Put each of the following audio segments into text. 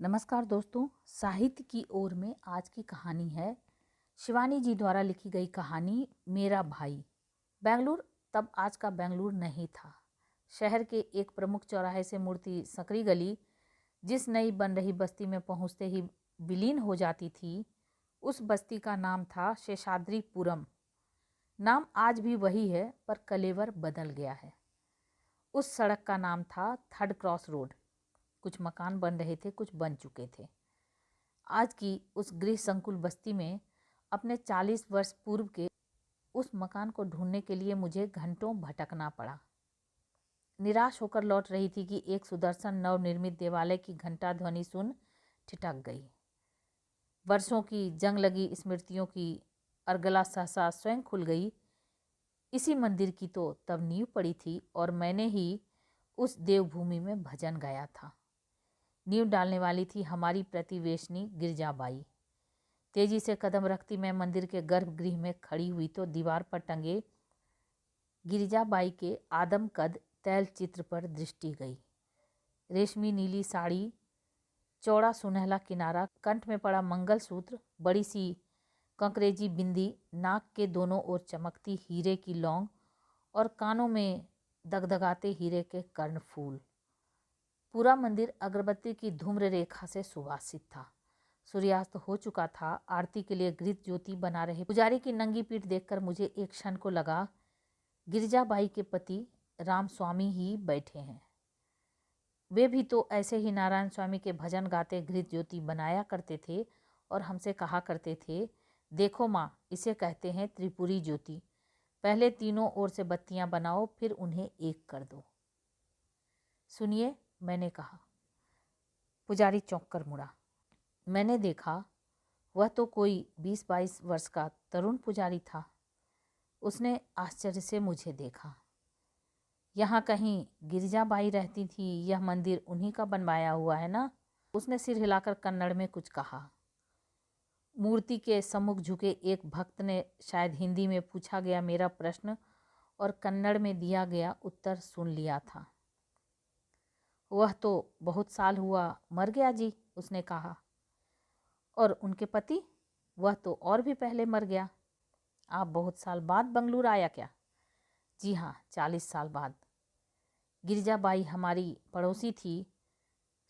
नमस्कार दोस्तों, साहित्य की ओर में आज की कहानी है शिवानी जी द्वारा लिखी गई कहानी मेरा भाई। बेंगलुरु तब आज का बेंगलुरु नहीं था। शहर के एक प्रमुख चौराहे से मुड़ती सकरी गली जिस नई बन रही बस्ती में पहुंचते ही विलीन हो जाती थी, उस बस्ती का नाम था शेषाद्रीपुरम। नाम आज भी वही है, पर कलेवर बदल गया है। उस सड़क का नाम था थर्ड क्रॉस रोड। कुछ मकान बन रहे थे, कुछ बन चुके थे। आज की उस गृह संकुल बस्ती में अपने 40 वर्ष पूर्व के उस मकान को ढूंढने के लिए मुझे घंटों भटकना पड़ा। निराश होकर लौट रही थी कि एक सुदर्शन नवनिर्मित देवालय की घंटा ध्वनि सुन ठिठक गई। वर्षों की जंग लगी स्मृतियों की अर्गला सहसा स्वयं खुल गई। इसी मंदिर की तो तब नींव पड़ी थी और मैंने ही उस देवभूमि में भजन गाया था। नींव डालने वाली थी हमारी प्रतिवेशनी गिरजाबाई। तेजी से कदम रखती मैं मंदिर के गर्भगृह में खड़ी हुई तो दीवार पर टंगे गिरिजाबाई के आदम कद तैल चित्र पर दृष्टि गई। रेशमी नीली साड़ी, चौड़ा सुनहला किनारा, कंठ में पड़ा मंगलसूत्र, बड़ी सी कंकरेजी बिंदी, नाक के दोनों ओर चमकती हीरे की लौंग और कानों में दगदगाते हीरे के कर्णफूल। पूरा मंदिर अगरबत्ती की धूम्र रेखा से सुवासित था। सूर्यास्त हो चुका था। आरती के लिए घृत ज्योति बना रहे पुजारी की नंगी पीठ देखकर मुझे एक क्षण को लगा गिरिजाबाई के पति राम स्वामी ही बैठे हैं। वे भी तो ऐसे ही नारायण स्वामी के भजन गाते घृत ज्योति बनाया करते थे और हमसे कहा करते थे, देखो माँ, इसे कहते हैं त्रिपुरी ज्योति। पहले तीनों ओर से बत्तियां बनाओ, फिर उन्हें एक कर दो। सुनिए, मैंने कहा। पुजारी चौंक कर मुड़ा। मैंने देखा वह तो कोई 20-22 वर्ष का तरुण पुजारी था। उसने आश्चर्य से मुझे देखा। यहाँ कहीं गिरिजाबाई रहती थी, यह मंदिर उन्हीं का बनवाया हुआ है ना? उसने सिर हिलाकर कन्नड़ में कुछ कहा। मूर्ति के सम्मुख झुके एक भक्त ने शायद हिंदी में पूछा गया मेरा प्रश्न और कन्नड़ में दिया गया उत्तर सुन लिया था। वह तो बहुत साल हुआ मर गया जी, उसने कहा। और उनके पति? वह तो और भी पहले मर गया। आप बहुत साल बाद बंगलुरु आया क्या? जी हाँ, 40 साल बाद। गिरिजाबाई हमारी पड़ोसी थी।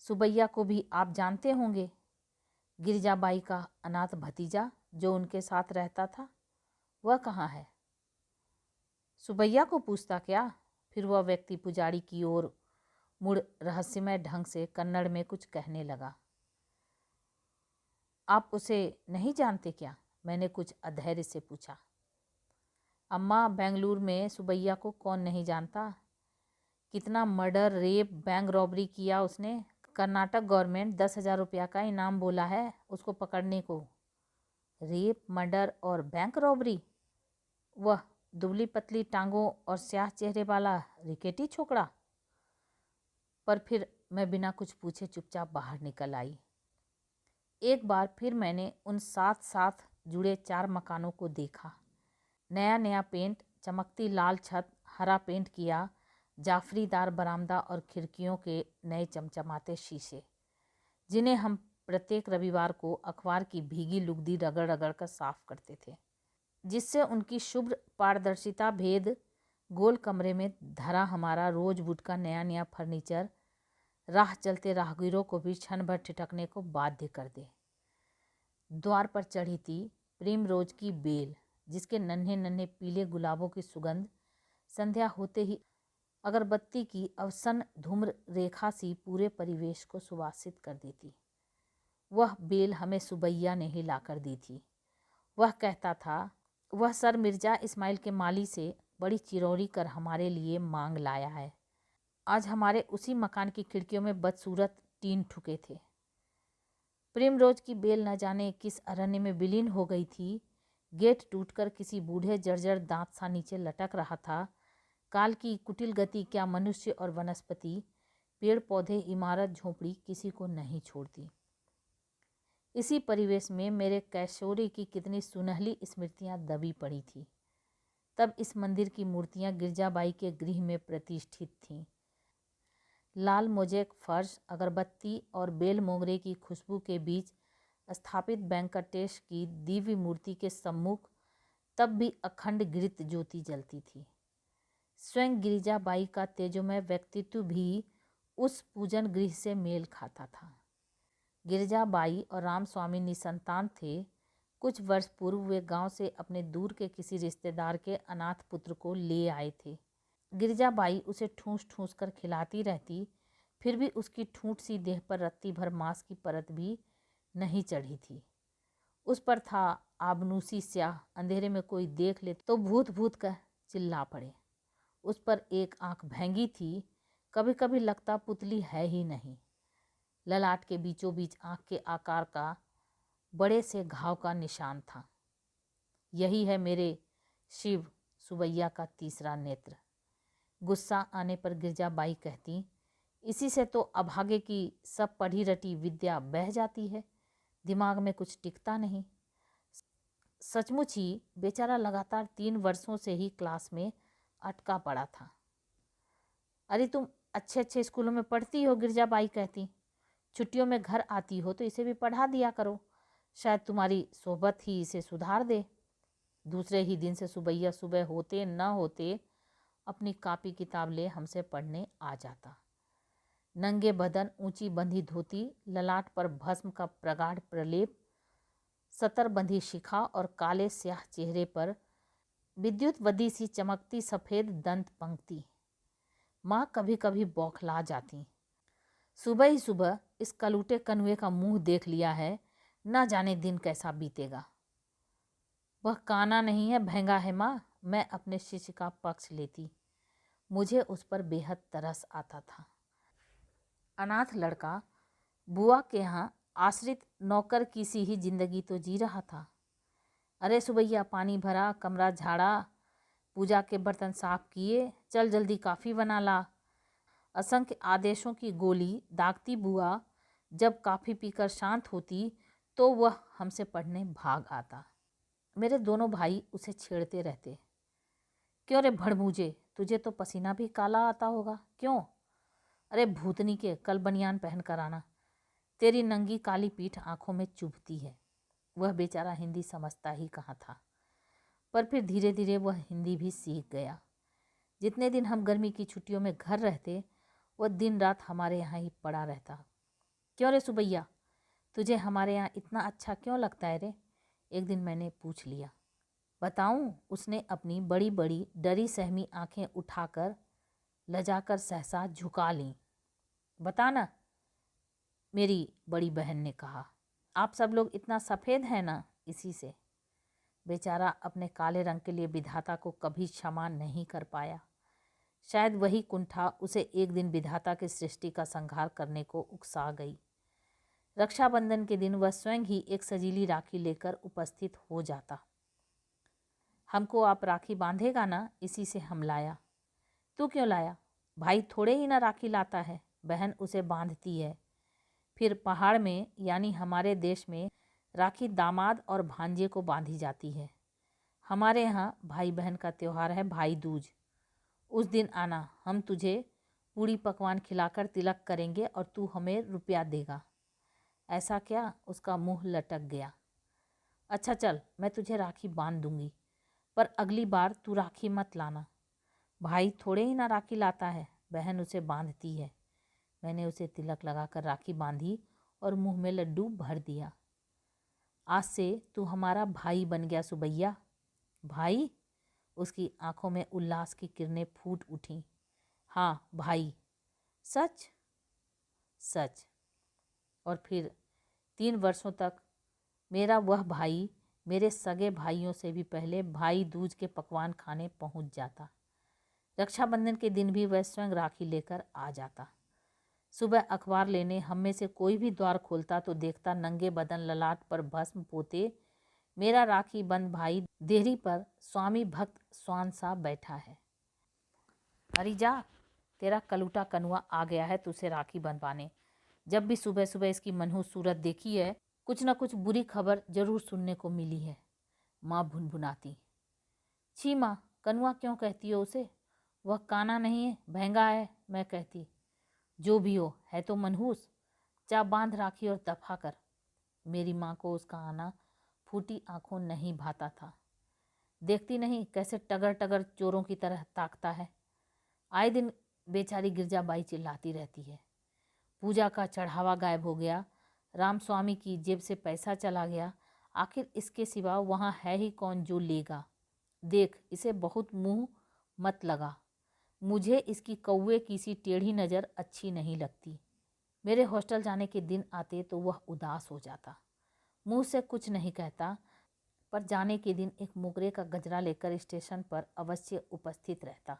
सुबैया को भी आप जानते होंगे। गिरिजाबाई का अनाथ भतीजा जो उनके साथ रहता था, वह कहाँ है? सुबैया को पूछता क्या? फिर वह व्यक्ति पुजारी की ओर मुड़ रहस्यमय ढंग से कन्नड़ में कुछ कहने लगा। आप उसे नहीं जानते क्या? मैंने कुछ अधैर्य से पूछा। अम्मा, बेंगलुरु में सुबैया को कौन नहीं जानता? कितना मर्डर, रेप, बैंक रॉबरी किया उसने। कर्नाटक गवर्नमेंट 10,000 रुपया का इनाम बोला है उसको पकड़ने को। रेप, मर्डर और बैंक रॉबरी? वह दुबली पतली टांगों और स्याह चेहरे वाला रिकेटी छोकरा? पर फिर मैं बिना कुछ पूछे चुपचाप बाहर निकल आई। एक बार फिर मैंने उन साथ साथ जुड़े 4 मकानों को देखा। नया नया पेंट, चमकती लाल छत, हरा पेंट किया, जाफरीदार बरामदा और खिड़कियों के नए चमचमाते शीशे, जिन्हें हम प्रत्येक रविवार को अखबार की भीगी लुगदी रगड़ रगड़ कर साफ करते थे, जिससे उनकी शुभ्र पारदर्शिता भेद गोल कमरे में धरा हमारा रोजवुड का नया नया फर्नीचर राह चलते राहगीरों को भी क्षण भर ठिठकने को बाध्य कर दे। द्वार पर चढ़ी थी प्रेम रोज की बेल, जिसके नन्हे नन्हे पीले गुलाबों की सुगंध संध्या होते ही अगरबत्ती की अवसन धूम्र रेखा सी पूरे परिवेश को सुवासित कर देती। वह बेल हमें सुबैया ने ही लाकर दी थी। वह कहता था वह सर मिर्जा इस्माइल के माली से बड़ी चिरौरी कर हमारे लिए मांग लाया है। आज हमारे उसी मकान की खिड़कियों में बदसूरत टीन ठुके थे। प्रेमरोज की बेल न जाने किस अरण्य में विलीन हो गई थी। गेट टूटकर किसी बूढ़े जर्जर दांत सा नीचे लटक रहा था। काल की कुटिल गति क्या मनुष्य और वनस्पति, पेड़ पौधे, इमारत, झोपड़ी किसी को नहीं छोड़ती। इसी परिवेश में मेरे कैशोरी की कितनी सुनहली स्मृतियां दबी पड़ी थी। तब इस मंदिर की मूर्तियां गिरजाबाई के गृह में प्रतिष्ठित थीं। लाल मोज़ेक फर्श, अगरबत्ती और बेल मोगरे की खुशबू के बीच स्थापित वेंकटेश की दिव्य मूर्ति के सम्मुख तब भी अखंड घृत ज्योति जलती थी। स्वयं गिरिजाबाई का तेजोमय व्यक्तित्व भी उस पूजन गृह से मेल खाता था। गिरिजाबाई और रामस्वामी निसंतान थे। कुछ वर्ष पूर्व वे गांव से अपने दूर के किसी रिश्तेदार के अनाथ पुत्र को ले आए थे। गिरिजाबाई उसे ठूंस ठूंस कर खिलाती रहती, फिर भी उसकी ठूंठ सी देह पर रत्ती भर मांस की परत भी नहीं चढ़ी थी। उस पर था आबनूसी स्याह, अंधेरे में कोई देख ले तो भूत भूत कह चिल्ला पड़े। उस पर एक आंख भैंगी थी, कभी कभी लगता पुतली है ही नहीं। ललाट के बीचों बीच आंख के आकार का बड़े से घाव का निशान था। यही है मेरे शिव सुबैया का तीसरा नेत्र। गुस्सा आने पर गिरजाबाई कहती, इसी से तो अभागे की सब पढ़ी रटी विद्या बह जाती है, दिमाग में कुछ टिकता नहीं। सचमुच ही बेचारा लगातार 3 वर्षों से ही क्लास में अटका पड़ा था। अरे तुम अच्छे अच्छे स्कूलों में पढ़ती हो, गिरजाबाई कहती, छुट्टियों में घर आती हो तो इसे भी पढ़ा दिया करो, शायद तुम्हारी सोहबत ही इसे सुधार दे। दूसरे ही दिन से सुबैया सुबह होते न होते अपनी कापी किताब ले हमसे पढ़ने आ जाता। नंगे बदन, ऊंची बंधी धोती, ललाट पर भस्म का प्रगाढ़ प्रलेप, सतर बंधी शिखा और काले स्याह चेहरे पर विद्युत वदी सी चमकती सफ़ेद दंत पंक्ति। माँ कभी कभी बौखला जाती। सुबह ही सुबह इस कलूटे कनुए का मुंह देख लिया है, न जाने दिन कैसा बीतेगा। वह काना नहीं है, भैंगा है माँ, मैं अपने शिष्य का पक्ष लेती। मुझे उस पर बेहद तरस आता था। अनाथ लड़का बुआ के यहाँ आश्रित नौकर की सी ही जिंदगी तो जी रहा था। अरे सुबैया, पानी भरा, कमरा झाड़ा, पूजा के बर्तन साफ किए, चल जल्दी काफ़ी बना ला। असंख्य आदेशों की गोली दागती बुआ जब काफ़ी पीकर शांत होती तो वह हमसे पढ़ने भाग आता। मेरे दोनों भाई उसे छेड़ते रहते, क्यों रे भड़मूजे, तुझे तो पसीना भी काला आता होगा, क्यों? अरे भूतनी के, कल बनियान पहन कर आना, तेरी नंगी काली पीठ आंखों में चुभती है। वह बेचारा हिंदी समझता ही कहाँ था, पर फिर धीरे धीरे वह हिंदी भी सीख गया। जितने दिन हम गर्मी की छुट्टियों में घर रहते, वह दिन रात हमारे यहाँ ही पड़ा रहता। क्यों रे सुबैया, तुझे हमारे यहाँ इतना अच्छा क्यों लगता है रे? एक दिन मैंने पूछ लिया। बताऊं? उसने अपनी बड़ी बड़ी डरी सहमी आंखें उठाकर लजाकर सहसा झुका लीं। बताना, मेरी बड़ी बहन ने कहा। आप सब लोग इतना सफ़ेद हैं ना, इसी से। बेचारा अपने काले रंग के लिए विधाता को कभी क्षमा नहीं कर पाया। शायद वही कुंठा उसे एक दिन विधाता की सृष्टि का संहार करने को उकसा गई। रक्षाबंधन के दिन वह स्वयं ही एक सजीली राखी लेकर उपस्थित हो जाता। हमको आप राखी बांधेगा ना, इसी से हम लाया। तू क्यों लाया? भाई थोड़े ही ना राखी लाता है, बहन उसे बांधती है। फिर पहाड़ में यानी हमारे देश में राखी दामाद और भांजे को बांधी जाती है। हमारे यहाँ भाई बहन का त्यौहार है भाई दूज। उस दिन आना, हम तुझे पूड़ी पकवान खिलाकर तिलक करेंगे और तू हमें रुपया देगा। ऐसा क्या? उसका मुंह लटक गया। अच्छा चल, मैं तुझे राखी बांध दूंगी, पर अगली बार तू राखी मत लाना। भाई थोड़े ही ना राखी लाता है, बहन उसे बांधती है। मैंने उसे तिलक लगाकर राखी बांधी और मुंह में लड्डू भर दिया। आज से तू हमारा भाई बन गया सुबैया। भाई? उसकी आंखों में उल्लास की किरणें फूट उठीं। हाँ भाई। सच? सच। और फिर 3 वर्षों तक मेरा वह भाई मेरे सगे भाइयों से भी पहले भाई दूज के पकवान खाने पहुंच जाता। रक्षाबंधन के दिन भी वह स्वयं राखी लेकर आ जाता। सुबह अखबार लेने हम में से कोई भी द्वार खोलता तो देखता नंगे बदन, ललाट पर भस्म पोते, मेरा राखी बंद भाई देहरी पर स्वामी भक्त स्वान सा बैठा है। अरे जा, तेरा कलूटा कनुआ आ गया है तुझसे राखी बंधवाने। जब भी सुबह सुबह इसकी मनहूस सूरत देखी है, कुछ न कुछ बुरी खबर जरूर सुनने को मिली है। माँ भुनभुनाती। छी माँ, कनुआ क्यों कहती हो उसे? वह काना नहीं है, भैंगा है, मैं कहती। जो भी हो, है तो मनहूस, जा बांध राखी और दफा कर। मेरी माँ को उसका आना फूटी आंखों नहीं भाता था। देखती नहीं कैसे टगर टगर चोरों की तरह ताकता है। आए दिन बेचारी गिरजाबाई चिल्लाती रहती है, पूजा का चढ़ावा गायब हो गया, रामस्वामी की जेब से पैसा चला गया, आखिर इसके सिवा वहाँ है ही कौन जो लेगा। देख, इसे बहुत मुंह मत लगा, मुझे इसकी कौवे की सी टेढ़ी नज़र अच्छी नहीं लगती। मेरे हॉस्टल जाने के दिन आते तो वह उदास हो जाता, मुंह से कुछ नहीं कहता, पर जाने के दिन एक मोगरे का गजरा लेकर स्टेशन पर अवश्य उपस्थित रहता।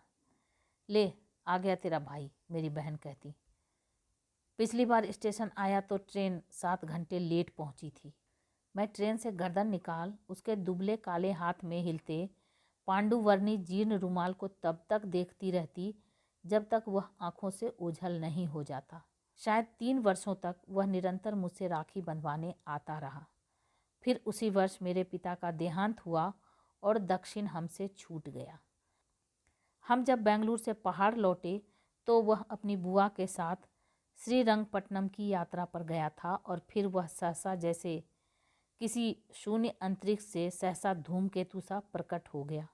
ले आ गया तेरा भाई, मेरी बहन कहती। पिछली बार स्टेशन आया तो ट्रेन 7 घंटे लेट पहुंची थी। मैं ट्रेन से गर्दन निकाल उसके दुबले काले हाथ में हिलते पांडुवर्णी जीर्ण रुमाल को तब तक देखती रहती जब तक वह आंखों से ओझल नहीं हो जाता। शायद 3 वर्षों तक वह निरंतर मुझसे राखी बंधवाने आता रहा। फिर उसी वर्ष मेरे पिता का देहांत हुआ और दक्षिण हमसे छूट गया। हम जब बेंगलुरु से पहाड़ लौटे तो वह अपनी बुआ के साथ श्रीरंगपट्टनम की यात्रा पर गया था और फिर वह सहसा जैसे किसी शून्य अंतरिक्ष से सहसा धूमकेतु सा प्रकट हो गया।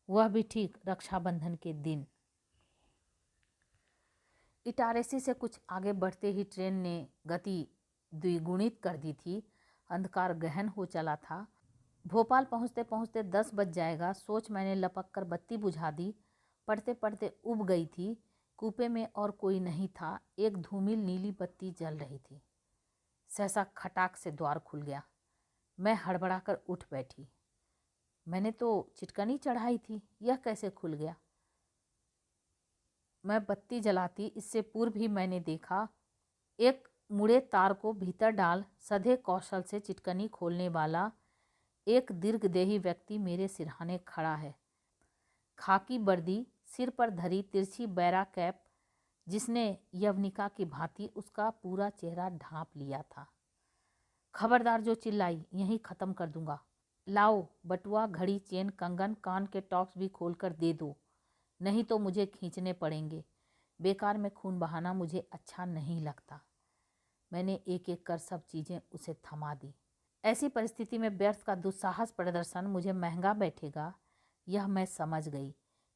वह भी ठीक रक्षाबंधन के दिन। इटारसी से कुछ आगे बढ़ते ही ट्रेन ने गति द्विगुणित कर दी थी। अंधकार गहन हो चला था। भोपाल पहुंचते पहुंचते 10 बज जाएगा सोच मैंने लपक कर बत्ती बुझा दी। पढ़ते पढ़ते उब गई थी। कूपे में और कोई नहीं था। एक धूमिल नीली बत्ती जल रही थी। सहसा खटाक से द्वार खुल गया। मैं हड़बड़ाकर उठ बैठी। मैंने तो चिटकनी चढ़ाई थी, यह कैसे खुल गया? मैं बत्ती जलाती इससे पूर्व ही मैंने देखा एक मुड़े तार को भीतर डाल सधे कौशल से चिटकनी खोलने वाला एक दीर्घदेही व्यक्ति मेरे सिरहाने खड़ा है। खाकी वर्दी, सिर पर धरी तिरछी बैरा कैप जिसने यवनिका की भांति उसका पूरा चेहरा ढांप लिया था। खबरदार जो चिल्लाई यहीं ख़त्म कर दूंगा। लाओ बटुआ, घड़ी, चेन, कंगन, कान के टॉप्स भी खोलकर दे दो, नहीं तो मुझे खींचने पड़ेंगे। बेकार में खून बहाना मुझे अच्छा नहीं लगता। मैंने एक एक कर सब चीज़ें उसे थमा दी। ऐसी परिस्थिति में व्यर्थ का दुस्साहस प्रदर्शन मुझे महंगा बैठेगा, यह मैं समझ गई,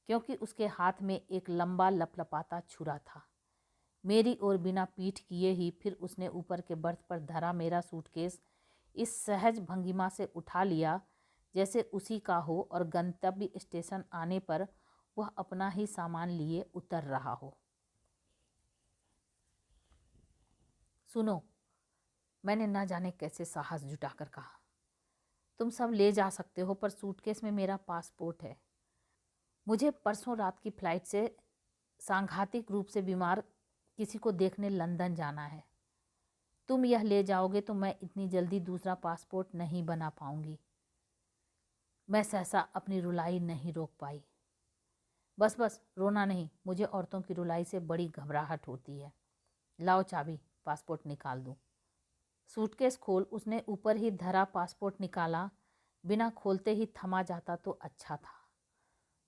क्योंकि उसके हाथ में एक लंबा लपलपाता छुरा था। मेरी ओर बिना पीठ किए ही फिर उसने ऊपर के बर्थ पर धरा मेरा सूटकेस इस सहज भंगिमा से उठा लिया जैसे उसी का हो और गंतव्य स्टेशन आने पर वह अपना ही सामान लिए उतर रहा हो। सुनो, मैंने न जाने कैसे साहस जुटाकर कहा, तुम सब ले जा सकते हो पर सूटकेस में मेरा पासपोर्ट है। मुझे परसों रात की फ्लाइट से सांघातिक रूप से बीमार किसी को देखने लंदन जाना है। तुम यह ले जाओगे तो मैं इतनी जल्दी दूसरा पासपोर्ट नहीं बना पाऊंगी। मैं सहसा अपनी रुलाई नहीं रोक पाई। बस बस, रोना नहीं, मुझे औरतों की रुलाई से बड़ी घबराहट होती है। लाओ चाबी, पासपोर्ट निकाल दूं। सूटकेस खोल, उसने ऊपर ही धरा पासपोर्ट निकाला। बिना खोलते ही थमा जाता तो अच्छा था,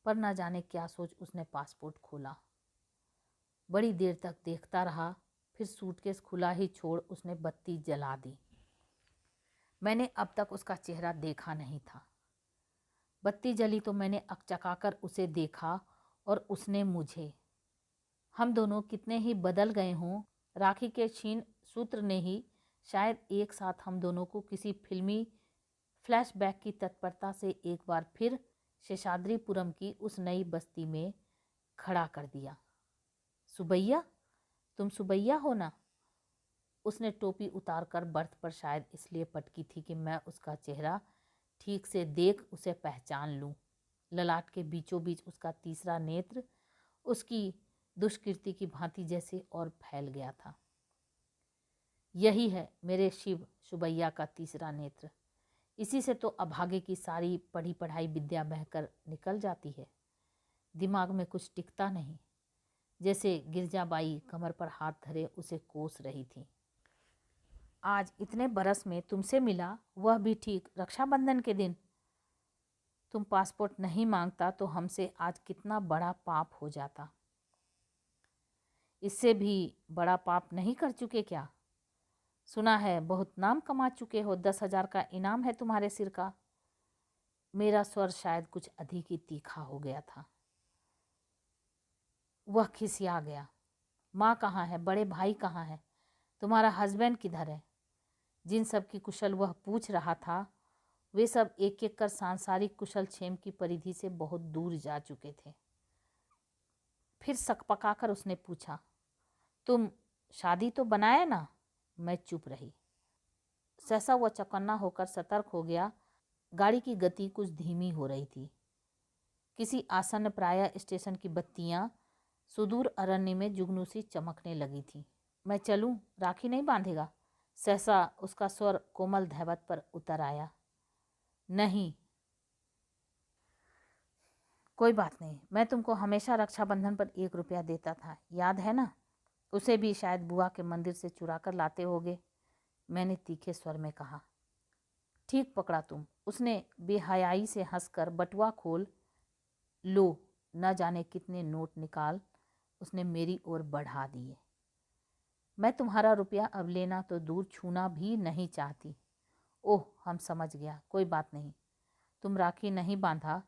पर न जाने क्या सोच उसने पासपोर्ट खोला। बड़ी देर तक देखता रहा, फिर सूटकेस खुला ही छोड़ उसने बत्ती जला दी। मैंने अब तक उसका चेहरा देखा नहीं था। बत्ती जली तो मैंने अकचकाकर उसे देखा और उसने मुझे। हम दोनों कितने ही बदल गए हों, राखी के क्षीण सूत्र ने ही शायद एक साथ हम दोनों को किसी फिल्मी फ्लैशबैक की तत्परता से एक बार फिर शेषाद्रीपुरम की उस नई बस्ती में खड़ा कर दिया। सुबैया, तुम सुबैया हो ना? उसने टोपी उतारकर बर्थ पर शायद इसलिए पटकी थी कि मैं उसका चेहरा ठीक से देख उसे पहचान लूं। ललाट के बीचों बीच उसका तीसरा नेत्र उसकी दुष्कृति की भांति जैसे और फैल गया था। यही है मेरे शिव सुबैया का तीसरा नेत्र। इसी से तो अभागे की सारी पढ़ी पढ़ाई विद्या बहकर निकल जाती है। दिमाग में कुछ टिकता नहीं। जैसे गिरजाबाई कमर पर हाथ धरे उसे कोस रही थी। आज इतने बरस में तुमसे मिला, वह भी ठीक रक्षाबंधन के दिन। तुम पासपोर्ट नहीं मांगता तो हमसे आज कितना बड़ा पाप हो जाता। इससे भी बड़ा पाप नहीं कर चुके क्या? सुना है बहुत नाम कमा चुके हो, 10,000 का इनाम है तुम्हारे सिर का। मेरा स्वर शायद कुछ अधिक ही तीखा हो गया था। वह खिसिया गया। माँ कहाँ है? बड़े भाई कहाँ है? तुम्हारा हस्बैंड किधर है? जिन सब की कुशल वह पूछ रहा था वे सब एक एक कर सांसारिक कुशल क्षेम की परिधि से बहुत दूर जा चुके थे। फिर सकपकाकर उसने पूछा, तुम शादी तो बनाए ना? मैं चुप रही। सहसा वह चौकन्ना होकर सतर्क हो गया। गाड़ी की गति कुछ धीमी हो रही थी। किसी आसन्न प्राय स्टेशन की बत्तियां सुदूर अरण्य में जुगनू सी चमकने लगी थी। मैं चलूं? राखी नहीं बांधेगा? सहसा उसका स्वर कोमल धैवत पर उतर आया। नहीं, कोई बात नहीं, मैं तुमको हमेशा रक्षाबंधन पर 1 रुपया देता था, याद है ना? उसे भी शायद बुआ के मंदिर से चुरा कर लाते होगे, मैंने तीखे स्वर में कहा। ठीक पकड़ा तुम, उसने बेहयाई से हंसकर बटुआ खोल लो न जाने कितने नोट निकाल उसने मेरी ओर बढ़ा दिए। मैं तुम्हारा रुपया अब लेना तो दूर छूना भी नहीं चाहती। ओह, हम समझ गया, कोई बात नहीं। तुम राखी नहीं बांधा,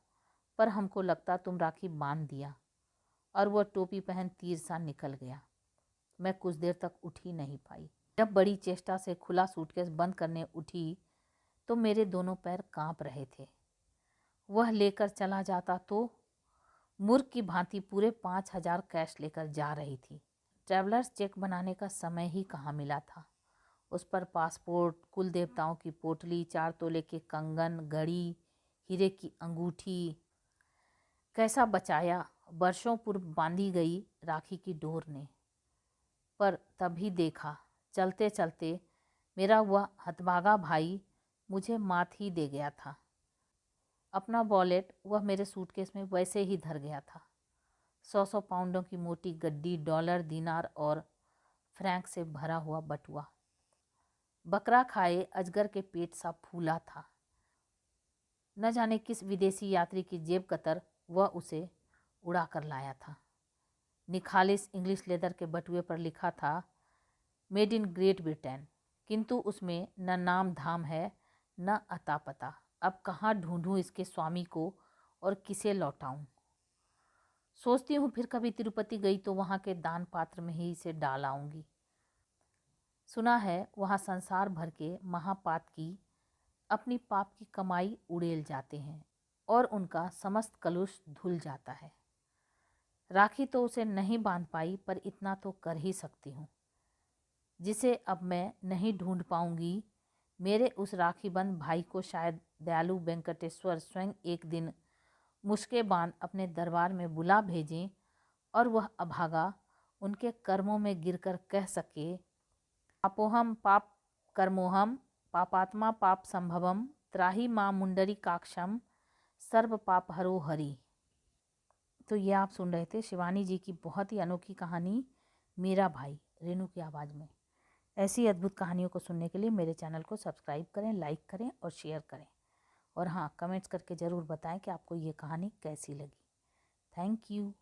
पर हमको लगता तुम राखी बांध दिया। और वह टोपी पहन तीर सा निकल गया। मैं कुछ देर तक उठ ही नहीं पाई। जब बड़ी चेष्टा से खुला सूटकेस बंद करने उठी तो मेरे दोनों पैर कांप रहे थे। वह लेकर चला जाता तो मूर्ख की भांति पूरे 5,000 कैश लेकर जा रही थी। ट्रैवलर्स चेक बनाने का समय ही कहाँ मिला था। उस पर पासपोर्ट, कुल देवताओं की पोटली, 4 तोले के कंगन, घड़ी, हीरे की अंगूठी कैसा बचाया वर्षों पूर्व बांधी गई राखी की डोर ने। पर तभी देखा, चलते चलते मेरा वह हतभागा भाई मुझे मात ही दे गया था। अपना वॉलेट वह मेरे सूटकेस में वैसे ही धर गया था। 100 पाउंडों की मोटी गड्डी, डॉलर, दिनार और फ्रैंक से भरा हुआ बटुआ बकरा खाए अजगर के पेट सा फूला था। न जाने किस विदेशी यात्री की जेब कतर वह उसे उड़ा कर लाया था। निखालिस इंग्लिश लेदर के बटुए पर लिखा था मेड इन ग्रेट ब्रिटेन, किंतु उसमें न नाम धाम है न अता पता। अब कहाँ ढूंढूं इसके स्वामी को और किसे लौटाऊं? सोचती हूँ फिर कभी तिरुपति गई तो वहाँ के दान पात्र में ही इसे डाल आऊंगी। सुना है वहाँ संसार भर के महापात की अपनी पाप की कमाई उड़ेल जाते हैं और उनका समस्त कलुष धुल जाता है। राखी तो उसे नहीं बांध पाई, पर इतना तो कर ही सकती हूँ जिसे अब मैं नहीं ढूंढ पाऊंगी। मेरे उस राखीबंद भाई को शायद दयालु वेंकटेश्वर स्वयं एक दिन मुश्के बांध अपने दरबार में बुला भेजें और वह अभागा उनके कर्मों में गिरकर कह सके, पापोहम पाप कर्मोहम पापात्मा पाप संभवम त्राही माँ मुंडरी काक्षम सर्व पाप हरो हरि। तो ये आप सुन रहे थे शिवानी जी की बहुत ही अनोखी कहानी मेरा भाई, रेणु की आवाज़ में। ऐसी अद्भुत कहानियों को सुनने के लिए मेरे चैनल को सब्सक्राइब करें, लाइक करें और शेयर करें। और हाँ, कमेंट्स करके ज़रूर बताएं कि आपको ये कहानी कैसी लगी। Thank you.